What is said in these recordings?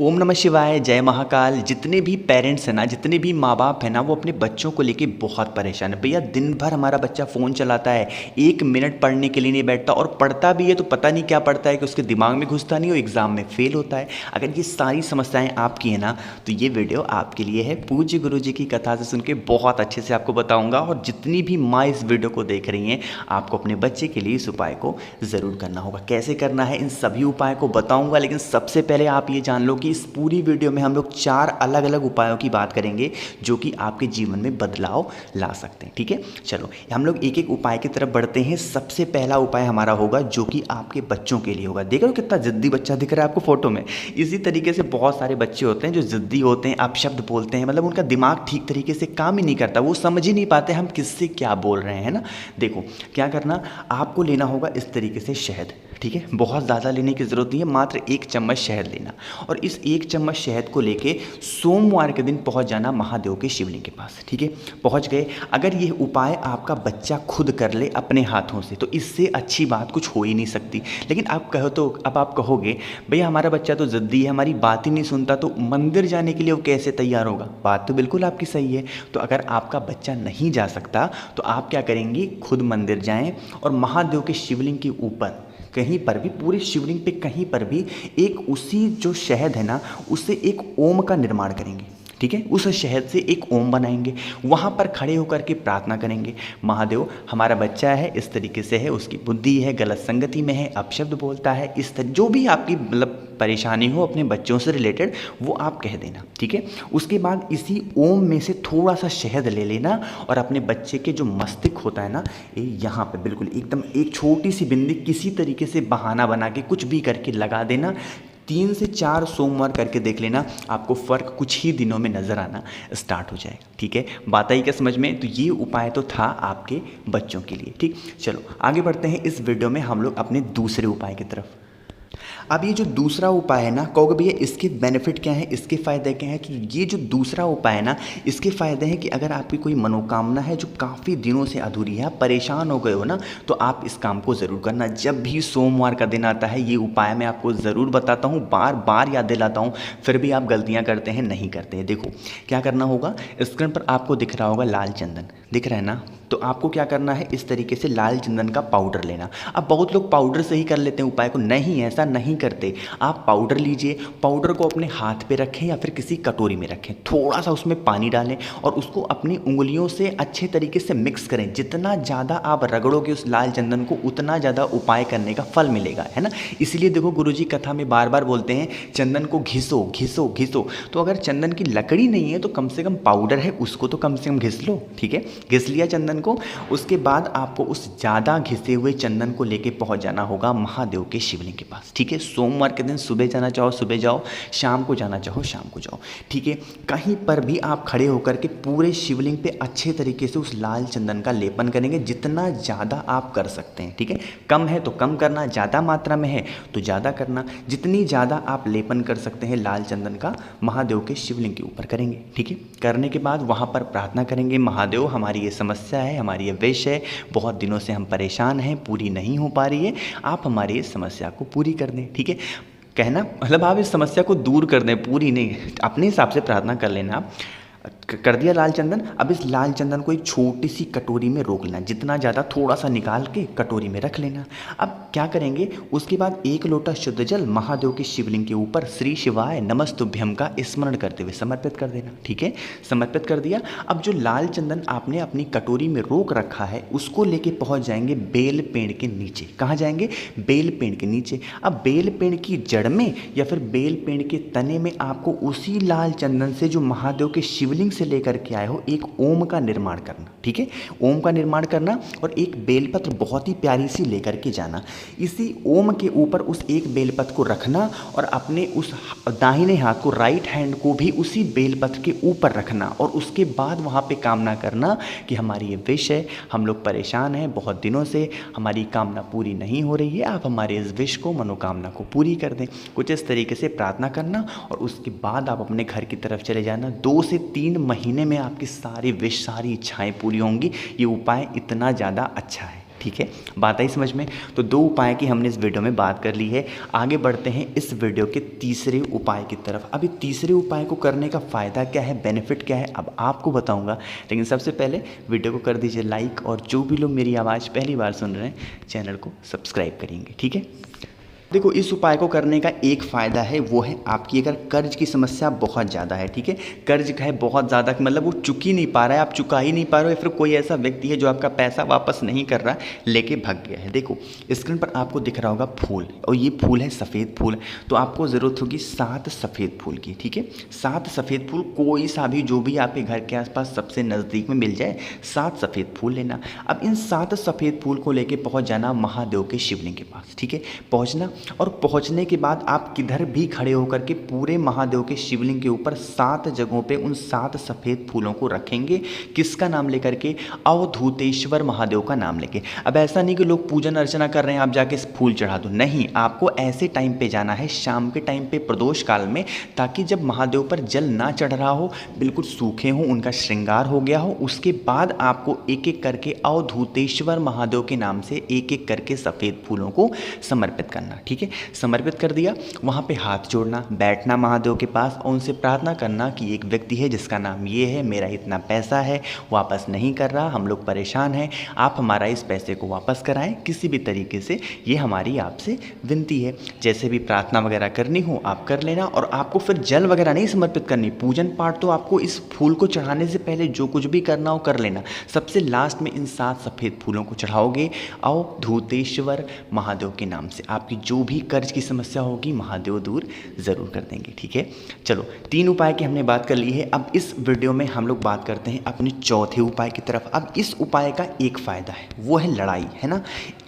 ओम नमः शिवाय, जय महाकाल। जितने भी पेरेंट्स हैं ना, जितने भी माँ बाप हैं ना, वो अपने बच्चों को लेके बहुत परेशान है। भैया दिन भर हमारा बच्चा फ़ोन चलाता है, 1 मिनट पढ़ने के लिए नहीं बैठता, और पढ़ता भी है तो पता नहीं क्या पढ़ता है कि उसके दिमाग में घुसता नहीं, वो एग्ज़ाम में फेल होता है। अगर ये सारी समस्याएं आपकी हैं ना, तो ये वीडियो आपके लिए है। पूज्य गुरु जी की कथा से सुन के बहुत अच्छे से आपको बताऊँगा, और जितनी भी माँ इस वीडियो को देख रही हैं, आपको अपने बच्चे के लिए इस उपाय को ज़रूर करना होगा। कैसे करना है, इन सभी उपायों को बताऊँगा, लेकिन सबसे पहले आप ये जान लो कि इस पूरी वीडियो में हम लोग 4 अलग अलग उपायों की बात करेंगे जो कि आपके जीवन में बदलाव ला सकते हैं। ठीक है, चलो हम लोग एक एक उपाय की तरफ बढ़ते हैं। सबसे पहला उपाय हमारा होगा जो कि आपके बच्चों के लिए होगा। देख रहे हो कितना जिद्दी बच्चा दिख रहा है आपको फोटो में। इसी तरीके से बहुत सारे बच्चे होते हैं जो जिद्दी होते हैं, आप शब्द बोलते हैं, मतलब उनका दिमाग ठीक तरीके से काम ही नहीं करता, वो समझ ही नहीं पाते हम किससे क्या बोल रहे हैं ना। देखो क्या करना, आपको लेना होगा इस तरीके से शहद। ठीक है, बहुत ज़्यादा लेने की ज़रूरत नहीं है, मात्र 1 चम्मच शहद लेना, और इस 1 चम्मच शहद को लेके सोमवार के दिन पहुंच जाना महादेव के शिवलिंग के पास। ठीक है, पहुंच गए। अगर ये उपाय आपका बच्चा खुद कर ले अपने हाथों से, तो इससे अच्छी बात कुछ हो ही नहीं सकती। लेकिन आप कहो तो अब आप कहोगे भैया हमारा बच्चा तो ज़िद्दी है, हमारी बात ही नहीं सुनता, तो मंदिर जाने के लिए वो कैसे तैयार होगा। बात तो बिल्कुल आपकी सही है। तो अगर आपका बच्चा नहीं जा सकता तो आप क्या करेंगे, खुद मंदिर जाएं और महादेव के शिवलिंग के ऊपर कहीं पर भी, पूरे शिवलिंग पे कहीं पर भी एक उसी जो शहद है ना, उससे एक ओम का निर्माण करेंगे। ठीक है, उस शहद से एक ओम बनाएंगे, वहाँ पर खड़े होकर के प्रार्थना करेंगे, महादेव हमारा बच्चा है इस तरीके से है, उसकी बुद्धि है गलत संगति में है, अपशब्द बोलता है, इस तरह जो भी आपकी मतलब परेशानी हो अपने बच्चों से रिलेटेड वो आप कह देना। ठीक है, उसके बाद इसी ओम में से थोड़ा सा शहद ले लेना और अपने बच्चे के जो मस्तिष्क होता है ना, यहाँ पे बिल्कुल एकदम एक छोटी सी बिंदी किसी तरीके से बहाना बना के कुछ भी करके लगा देना। 3 से 4 सोमवार करके देख लेना, आपको फ़र्क कुछ ही दिनों में नज़र आना स्टार्ट हो जाएगा। ठीक है, बात आई क्या समझ में। तो ये उपाय तो था आपके बच्चों के लिए। ठीक, चलो आगे बढ़ते हैं। इस वीडियो में हम लोग अपने दूसरे उपाय की तरफ। अब ये जो दूसरा उपाय है ना, कहोगे भैया इसके बेनिफिट क्या है, इसके फ़ायदे क्या हैं। कि ये जो दूसरा उपाय है ना, इसके फ़ायदे हैं कि अगर आपकी कोई मनोकामना है जो काफ़ी दिनों से अधूरी है, आप परेशान हो गए हो ना, तो आप इस काम को ज़रूर करना। जब भी सोमवार का दिन आता है ये उपाय मैं आपको ज़रूर बताता हूँ, बार बार याद दिलाता हूँ, फिर भी आप गलतियाँ करते हैं, नहीं करते हैं। देखो क्या करना होगा, स्क्रीन पर आपको दिख रहा होगा लाल चंदन, दिख रहा है ना। तो आपको क्या करना है, इस तरीके से लाल चंदन का पाउडर लेना। अब बहुत लोग पाउडर से ही कर लेते हैं उपाय को, नहीं ऐसा नहीं करते। आप पाउडर लीजिए, पाउडर को अपने हाथ पे रखें या फिर किसी कटोरी में रखें, थोड़ा सा उसमें पानी डालें और उसको अपनी उंगलियों से अच्छे तरीके से मिक्स करें। जितना ज़्यादा आप रगड़ोगे उस लाल चंदन को, उतना ज़्यादा उपाय करने का फल मिलेगा, है ना। इसलिए देखो गुरुजी कथा में बार बार बोलते हैं चंदन को घिसो घिसो घिसो। तो अगर चंदन की लकड़ी नहीं है तो कम से कम पाउडर है, उसको तो कम से कम घिस लो। ठीक है, घिस लिया चंदन को। उसके बाद आपको उस ज़्यादा घिसे हुए चंदन को लेके पहुंच जाना होगा महादेव के शिवलिंग के पास। ठीक है, सोमवार के दिन सुबह जाना चाहो सुबह जाओ, शाम को जाना चाहो शाम को जाओ। ठीक है, कहीं पर भी आप खड़े होकर के पूरे शिवलिंग पे अच्छे तरीके से उस लाल चंदन का लेपन करेंगे, जितना ज़्यादा आप कर सकते हैं। ठीक है, कम है तो कम करना, ज़्यादा मात्रा में है तो ज़्यादा करना। जितनी ज़्यादा आप लेपन कर सकते हैं लाल चंदन का, महादेव के शिवलिंग के ऊपर करेंगे। ठीक है, करने के बाद वहाँ पर प्रार्थना करेंगे, महादेव हमारी ये समस्या है, हमारी ये विश है, बहुत दिनों से हम परेशान हैं, पूरी नहीं हो पा रही है, आप हमारी इस समस्या को पूरी कर दें। ठीक है, कहना मतलब आप इस समस्या को दूर कर दें, पूरी नहीं, अपने हिसाब से प्रार्थना कर लेना। आप कर दिया लाल चंदन। अब इस लाल चंदन को एक छोटी सी कटोरी में रोक लेना, जितना ज़्यादा थोड़ा सा निकाल के कटोरी में रख लेना। अब क्या करेंगे, उसके बाद 1 लोटा शुद्ध जल महादेव के शिवलिंग के ऊपर श्री शिवाय नमस्तुभ्यम का स्मरण करते हुए समर्पित कर देना। ठीक है, समर्पित कर दिया। अब जो लाल चंदन आपने अपनी कटोरी में रोक रखा है, उसको लेके पहुंच जाएंगे बेल पेड़ के नीचे। कहाँ जाएंगे, बेल पेड़ के नीचे। अब बेल पेड़ की जड़ में या फिर बेल पेड़ के तने में आपको उसी लाल चंदन से जो महादेव के शिवलिंग से लेकर के आए हो एक ओम का निर्माण करना। ठीक है, ओम का निर्माण करना और एक बेलपत्र बहुत ही प्यारी सी लेकर के जाना। इसी ओम के ऊपर उस एक बेलपत्र को रखना और अपने उस दाहिने हाथ को, राइट हैंड को भी उसी बेलपत्र के ऊपर रखना, और उसके बाद वहाँ पे कामना करना कि हमारी ये विश है, हम लोग परेशान हैं बहुत दिनों से, हमारी कामना पूरी नहीं हो रही है, आप हमारे इस विश को, मनोकामना को पूरी कर दें। कुछ इस तरीके से प्रार्थना करना और उसके बाद आप अपने घर की तरफ चले जाना। 2 से 3 महीने में आपकी सारी विश, सारी इच्छाएं पूरी होंगी। ये उपाय इतना ज़्यादा अच्छा है। ठीक है, बात आई समझ में। तो 2 उपाय की हमने इस वीडियो में बात कर ली है। आगे बढ़ते हैं इस वीडियो के तीसरे उपाय की तरफ। अभी तीसरे उपाय को करने का फ़ायदा क्या है, बेनिफिट क्या है, अब आपको बताऊंगा। लेकिन सबसे पहले वीडियो को कर दीजिए लाइक, और जो भी लोग मेरी आवाज़ पहली बार सुन रहे हैं चैनल को सब्सक्राइब करेंगे, ठीक है। देखो, इस उपाय को करने का एक फ़ायदा है, वो है आपकी अगर कर्ज की समस्या बहुत ज़्यादा है, ठीक है, कर्ज का है बहुत ज़्यादा, मतलब वो चुक ही नहीं पा रहा है, आप चुका ही नहीं पा रहे हो, या फिर कोई ऐसा व्यक्ति है जो आपका पैसा वापस नहीं कर रहा, लेके भाग गया है। देखो स्क्रीन पर आपको दिख रहा होगा फूल, और ये फूल है सफ़ेद फूल। तो आपको ज़रूरत होगी 7 सफ़ेद फूल की, ठीक है। 7 सफ़ेद फूल, कोई सा भी जो भी आपके घर के आसपास सबसे नज़दीक में मिल जाए, 7 सफ़ेद फूल लेना। अब इन 7 सफ़ेद फूल को लेके पहुँच जाना महादेव के शिवलिंग के पास, ठीक है, पहुँचना। और पहुंचने के बाद आप किधर भी खड़े होकर के पूरे महादेव के शिवलिंग के ऊपर 7 जगहों पे उन 7 सफ़ेद फूलों को रखेंगे। किसका नाम लेकर के? अवधूतेश्वर महादेव का नाम लेके। अब ऐसा नहीं कि लोग पूजन अर्चना कर रहे हैं आप जाके फूल चढ़ा दो, नहीं, आपको ऐसे टाइम पे जाना है, शाम के टाइम पे प्रदोष काल में, ताकि जब महादेव पर जल ना चढ़ रहा हो, बिल्कुल सूखे हों, उनका श्रृंगार हो गया हो, उसके बाद आपको एक एक करके अवधूतेश्वर महादेव के नाम से एक एक करके सफ़ेद फूलों को समर्पित करना, ठीक है। समर्पित कर दिया, वहाँ पे हाथ जोड़ना, बैठना महादेव के पास और उनसे प्रार्थना करना कि एक व्यक्ति है जिसका नाम ये है, मेरा इतना पैसा है, वापस नहीं कर रहा, हम लोग परेशान हैं, आप हमारा इस पैसे को वापस कराएं किसी भी तरीके से, ये हमारी आपसे विनती है। जैसे भी प्रार्थना वगैरह करनी हो आप कर लेना। और आपको फिर जल वगैरह नहीं समर्पित करनी, पूजन पाठ तो आपको इस फूल को चढ़ाने से पहले जो कुछ भी करना हो कर लेना। सबसे लास्ट में इन 7 सफ़ेद फूलों को चढ़ाओगे अवधूतेश्वर महादेव के नाम से। आपकी जो भी कर्ज की समस्या होगी महादेव दूर ज़रूर कर देंगे, ठीक है। चलो 3 उपाय की हमने बात कर ली है। अब इस वीडियो में हम लोग बात करते हैं अपने चौथे उपाय की तरफ। अब इस उपाय का एक फ़ायदा है, वो है लड़ाई, है ना।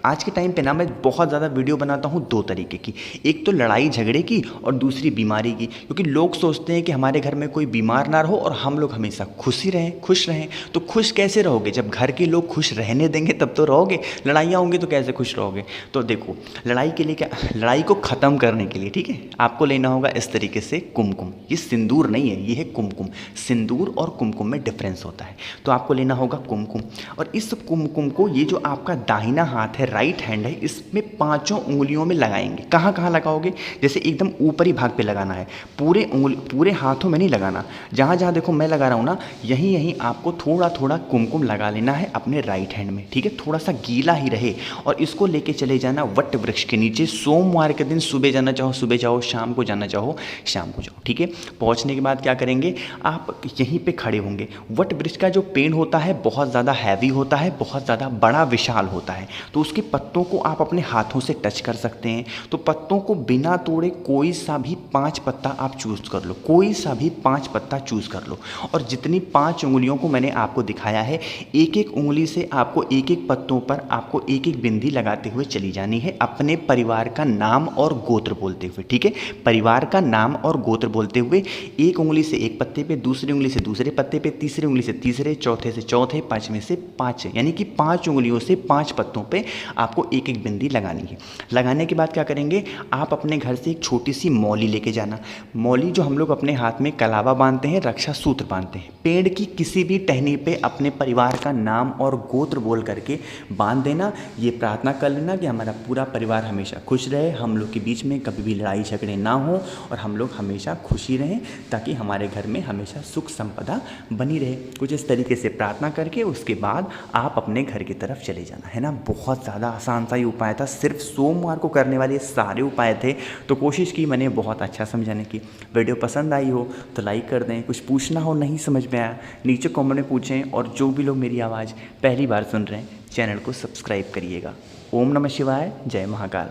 आज के टाइम पे ना मैं बहुत ज़्यादा वीडियो बनाता हूँ 2 तरीके की, एक तो लड़ाई झगड़े की और दूसरी बीमारी की। क्योंकि लोग सोचते हैं कि हमारे घर में कोई बीमार ना रहो और हम लोग हमेशा खुश रहें। तो खुश कैसे रहोगे? जब घर के लोग खुश रहने देंगे तब तो रहोगे, लड़ाइयाँ होंगी तो कैसे खुश रहोगे? तो देखो, लड़ाई के लिए क्या, लड़ाई को ख़त्म करने के लिए, ठीक है, आपको लेना होगा इस तरीके से कुमकुम। ये सिंदूर नहीं है, ये है कुमकुम। सिंदूर और कुमकुम में डिफरेंस होता है। तो आपको लेना होगा कुमकुम, और इस कुमकुम को, ये जो आपका दाहिना हाथ है, राइट हैंड है, इसमें 5 उंगलियों में लगाएंगे। कहाँ कहाँ लगाओगे? जैसे एकदम ऊपरी भाग पे लगाना है, पूरे हाथों में नहीं लगाना। जहाँ जहाँ देखो मैं लगा रहा हूँ ना, यहीं आपको थोड़ा थोड़ा कुमकुम लगा लेना है अपने राइट हैंड में, ठीक है, थोड़ा सा गीला ही रहे। और इसको लेके चले जाना वट वृक्ष के नीचे। सोमवार के दिन सुबह जाना चाहो सुबह जाओ, शाम को जाना चाहो शाम को जाओ, ठीक है। पहुँचने के बाद क्या करेंगे, आप यहीं पे खड़े होंगे। वट वृक्ष का जो पेड़ होता है बहुत ज़्यादा हैवी होता है, बहुत ज़्यादा बड़ा विशाल होता है। तो उसके पत्तों को आप अपने हाथों से टच कर सकते हैं। तो पत्तों को बिना तोड़े कोई सा भी 5 पत्ता आप चूज़ कर लो, कोई सा भी 5 पत्ता चूज़ कर लो। और जितनी 5 उंगलियों को मैंने आपको दिखाया है, एक एक उंगली से आपको एक एक पत्तों पर आपको एक एक बिंदी लगाते हुए चली जानी है, अपने परिवार का नाम और गोत्र बोलते हुए, ठीक है। परिवार का नाम और गोत्र बोलते हुए एक उंगली से एक पत्ते पे, दूसरी उंगली से दूसरे पत्ते पे, तीसरी उंगली से तीसरे, चौथे से चौथे, पाँचवें से 5, यानी कि 5 उंगलियों से 5 पत्तों पे आपको एक एक बिंदी लगानी है। लगाने के बाद क्या करेंगे, आप अपने घर से एक छोटी सी मौली लेके जाना। मौली जो हम लोग अपने हाथ में कलावा बांधते हैं, रक्षा सूत्र बांधते हैं, पेड़ की किसी भी टहनी पे अपने परिवार का नाम और गोत्र बोल करके बांध देना। ये प्रार्थना कर लेना कि हमारा पूरा परिवार हमेशा खुश रहे, हम लोग के बीच में कभी भी लड़ाई झगड़े ना हो और हम लोग हमेशा खुशी रहें, ताकि हमारे घर में हमेशा सुख संपदा बनी रहे। कुछ इस तरीके से प्रार्थना करके उसके बाद आप अपने घर की तरफ चले जाना, है ना। बहुत ज़्यादा आसान सा ही उपाय था, सिर्फ सोमवार को करने वाले सारे उपाय थे। तो कोशिश की मैंने बहुत अच्छा समझाने की। वीडियो पसंद आई हो तो लाइक कर दें, कुछ पूछना हो नहीं समझ में आया नीचे कमेंट में पूछें, और जो भी लोग मेरी आवाज़ पहली बार सुन रहे हैं चैनल को सब्सक्राइब करिएगा। ओम नमः शिवाय, जय महाकाल।